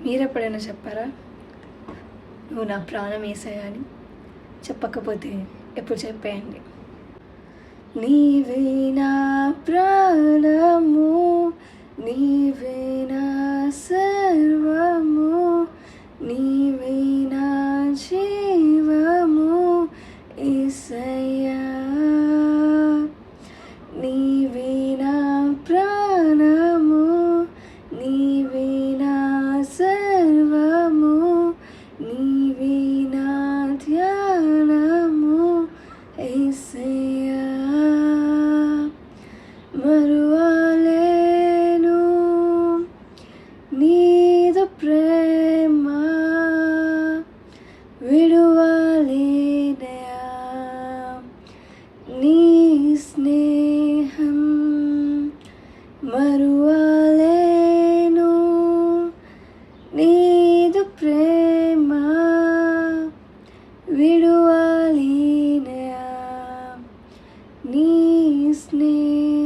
మీరెప్పుడైనా చెప్పారా నువ్వు నా ప్రాణం యేసయ్యా అని? చెప్పకపోతే ఎప్పుడు చెప్పేయండి. నీవే నా ప్రాణము, నీవే నా సర్వము, నీవే నా జీవము యేసయ్యా. నీవే నా ప్రాణము, నీవే నా సర్వము, నీవే నా ధ్యానము యేసయ్యా. మరువలేను నీదు ప్రేమ, విడువలేనయా నీ స్నేహం. మరువలేను నీదు ప్రేమ, విడువలేనయా నీ స్నేహం.